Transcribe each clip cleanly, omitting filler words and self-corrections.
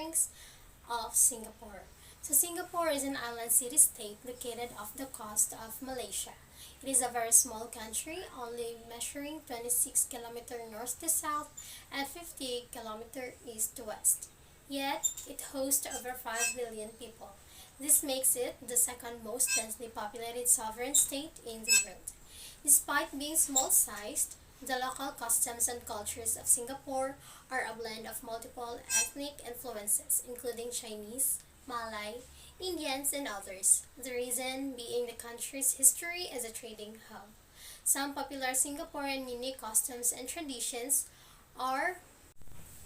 drinks of Singapore. So Singapore is an island city-state located off the coast of Malaysia. It is a very small country, only measuring 26 kilometers north to south and 50 kilometers east to west. Yet, it hosts over 5 billion people. This makes it the second most densely populated sovereign state in the world. Despite being small-sized, the local customs and cultures of Singapore are a blend of multiple ethnic influences, including Chinese, Malay, Indians, and others. The reason being the country's history as a trading hub. Some popular Singaporean unique customs and traditions are: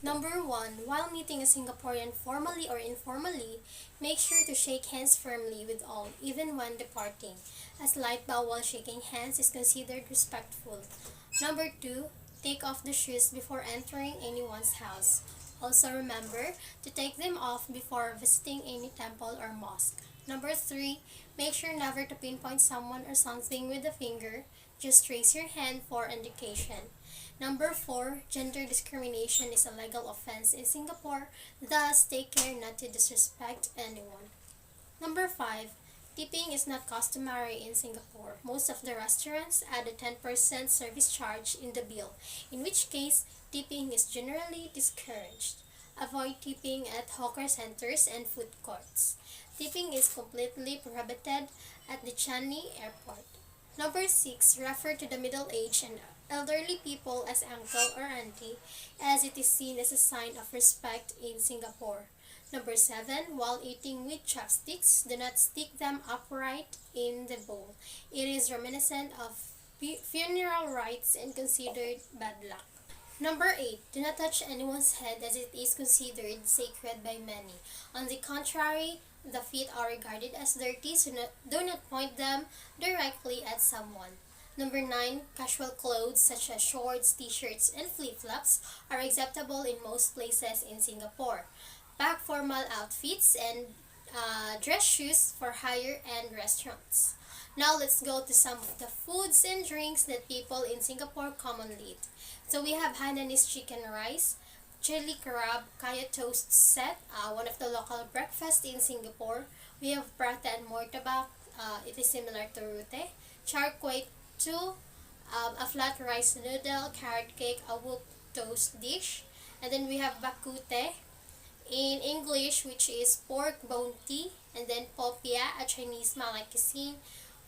Number 1. While meeting a Singaporean formally or informally, make sure to shake hands firmly with all, even when departing. A slight bow while shaking hands is considered respectful. Number 2. Take off the shoes before entering anyone's house. Also remember to take them off before visiting any temple or mosque. Number 3. Make sure never to pinpoint someone or something with a finger. Just raise your hand for indication. Number 4. Gender discrimination is a legal offense in Singapore, thus take care not to disrespect anyone. Number 5. Tipping is not customary in Singapore. Most of the restaurants add a 10% service charge in the bill, in which case tipping is generally discouraged. Avoid tipping at hawker centers and food courts. Tipping is completely prohibited at the Changi Airport. Number 6. Refer to the middle-aged and elderly people as uncle or auntie, as it is seen as a sign of respect in Singapore. Number 7. While eating with chopsticks, do not stick them upright in the bowl. It is reminiscent of funeral rites and considered bad luck. Number 8. Do not touch anyone's head, as it is considered sacred by many. On the contrary, the feet are regarded as dirty, so do not point them directly at someone. Number 9. Casual clothes such as shorts, t-shirts, and flip-flops are acceptable in most places in Singapore. Pack formal outfits and dress shoes for higher-end restaurants. Now let's go to some of the foods and drinks that people in Singapore commonly eat. So we have Hainanese chicken rice, chili crab, kaya toast set, one of the local breakfasts in Singapore. We have prata and murtabak, it is similar to rute. Char kway teow, a flat rice noodle, carrot cake, a wok toast dish. And then we have bakute in English, which is pork bone tea. And then popia, a Chinese Malay cuisine.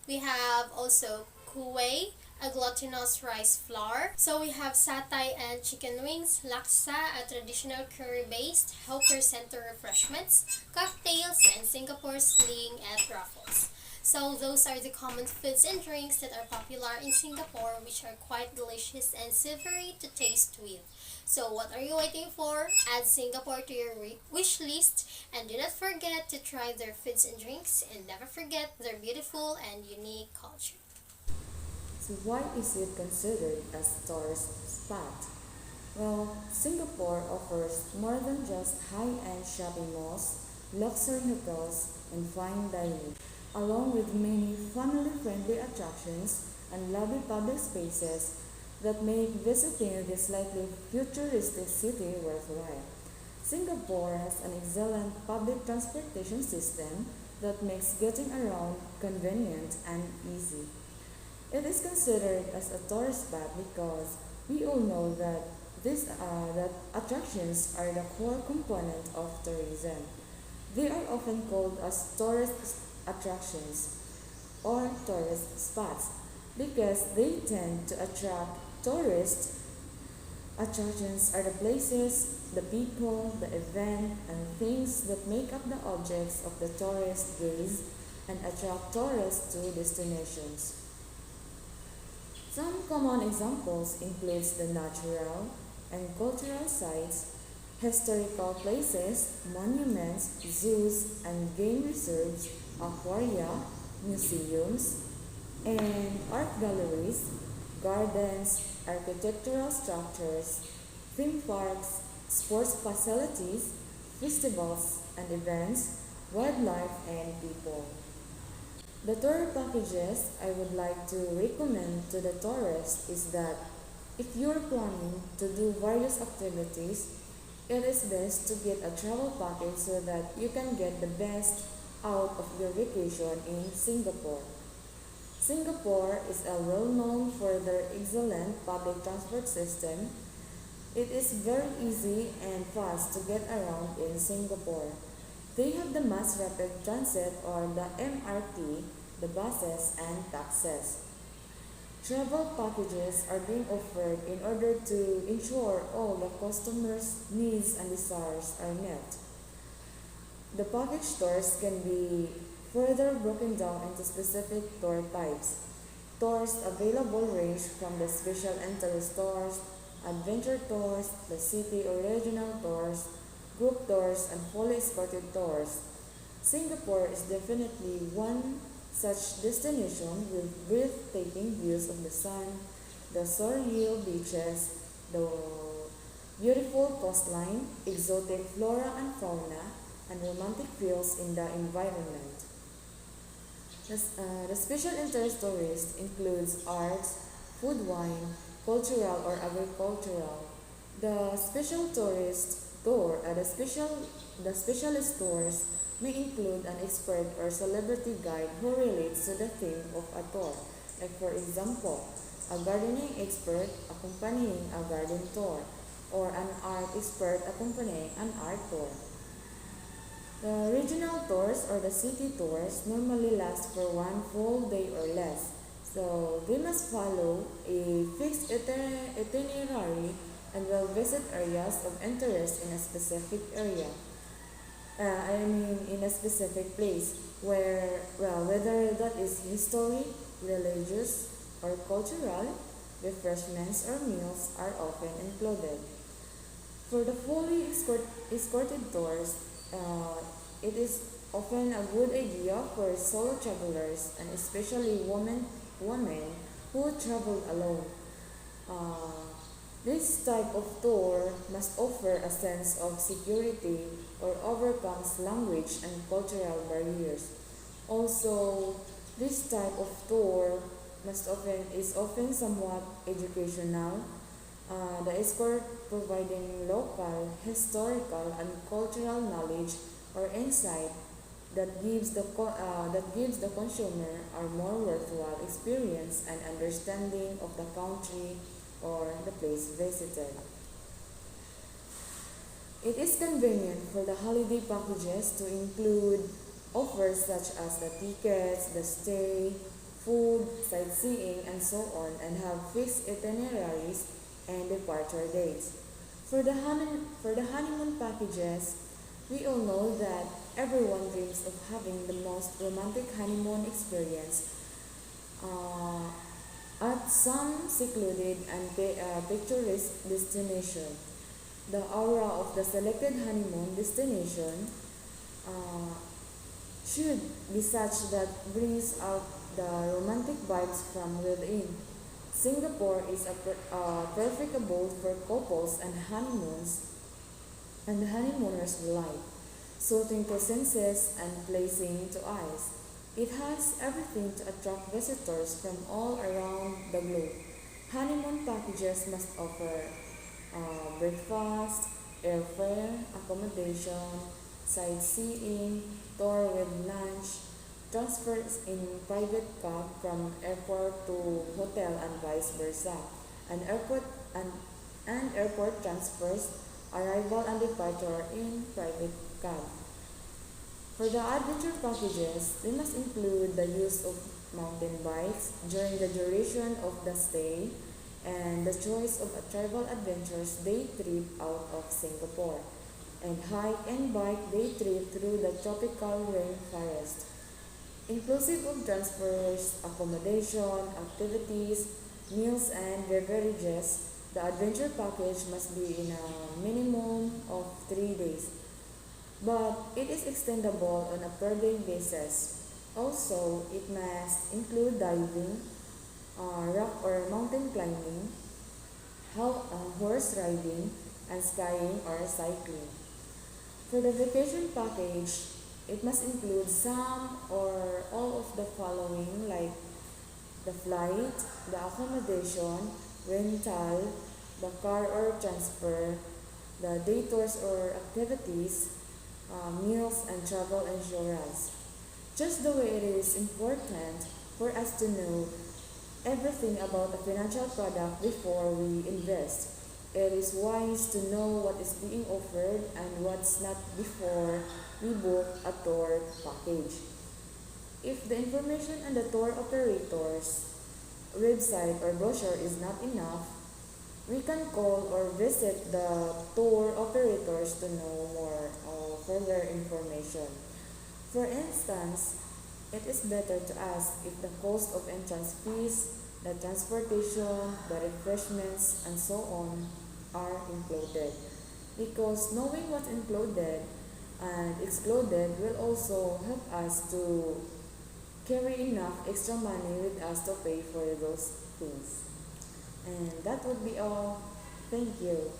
We have also kueh, a glutinous rice flour. So we have satay and chicken wings, laksa, a traditional curry-based hawker center refreshments, cocktails, and Singapore sling at Raffles. So those are the common foods and drinks that are popular in Singapore, which are quite delicious and savory to taste with. So what are you waiting for? Add Singapore to your wish list, and do not forget to try their foods and drinks, and never forget their beautiful and unique culture. So why is it considered as tourist spot? Well, Singapore offers more than just high-end shopping malls, luxury hotels, and fine dining, along with many family-friendly attractions and lovely public spaces that make visiting this slightly futuristic city worthwhile. Singapore has an excellent public transportation system that makes getting around convenient and easy. It is considered as a tourist spot because we all know that that attractions are the core component of tourism. They are often called as tourist attractions or tourist spots because they tend to attract tourists. Attractions are the places, the people, the event, and things that make up the objects of the tourist gaze and attract tourists to destinations. Some common examples include the natural and cultural sites, historical places, monuments, zoos and game reserves, aquaria, museums, and art galleries, gardens, architectural structures, theme parks, sports facilities, festivals and events, wildlife, and people. The tour packages I would like to recommend to the tourists is that if you're planning to do various activities, it is best to get a travel package so that you can get the best out of your vacation in Singapore. Singapore is well known for their excellent public transport system. It is very easy and fast to get around in Singapore. They have the mass rapid transit or the MRT, the buses and taxis. Travel packages are being offered in order to ensure all the customers' needs and desires are met. The package tours can be further broken down into specific tour types. Tours available range from the special interest tours, adventure tours, the city or regional tours, group tours, and fully escorted tours. Singapore is definitely one such destination with breathtaking views of the sun, the surreal beaches, the beautiful coastline, exotic flora and fauna, and romantic feels in the environment. The special interest tourist includes arts, food, wine, cultural or agricultural. The special tourist tour, the specialist tours may include an expert or celebrity guide who relates to the theme of a tour. Like for example, a gardening expert accompanying a garden tour, or an art expert accompanying an art tour. The regional tours or the city tours normally last for one full day or less, so they must follow a fixed itinerary and will visit areas of interest in a specific area. In a specific place where, well, whether that is history, religious, or cultural, refreshments or meals are often included. For the fully escorted tours, it is often a good idea for solo travelers and especially women who travel alone. Uh, this type of tour must offer a sense of security or overcomes language and cultural barriers. Also, this type of tour is often somewhat educational, the escort providing local, historical, and cultural knowledge or insight that gives the consumer a more worthwhile experience and understanding of the country or the place visited. It is convenient for the holiday packages to include offers such as the tickets, the stay, food, sightseeing, and so on, and have fixed itineraries and departure dates. For the honeymoon packages, we all know that everyone dreams of having the most romantic honeymoon experience uh, at some secluded and picturesque destination. The aura of the selected honeymoon destination uh, should be such that brings out the romantic vibes from within. Singapore is a perfect abode for couples and honeymooners alike, suiting to senses and pleasing to eyes. It has everything to attract visitors from all around the globe. Honeymoon packages must offer breakfast, airfare, accommodation, sightseeing, tour with lunch, transfers in private cab from airport to hotel and vice versa, and airport transfers, arrival and departure in private cab. For the adventure packages, they must include the use of mountain bikes during the duration of the stay and the choice of a travel adventures day trip out of Singapore and hike and bike day trip through the tropical rainforest. Inclusive of transfers, accommodation, activities, meals and beverages, the adventure package must be in a minimum of 3 days, but it is extendable on a per day basis. Also, it must include diving, rock or mountain climbing, horse riding, and skiing or cycling. For the vacation package, it must include some or all of the following, like the flight, the accommodation, rental, the car or transfer, the day tours or activities, meals, and travel insurance. Just the way it is important for us to know everything about a financial product before we invest. It is wise to know what is being offered and what's not before we book a tour package. If the information on the tour operator's website or brochure is not enough, we can call or visit the tour operators to know more or further information. For instance, it is better to ask if the cost of entrance fees, the transportation, the refreshments, and so on are included. Because knowing what's included and excluded will also help us to carry enough extra money with us to pay for those things. And that would be all. Thank you.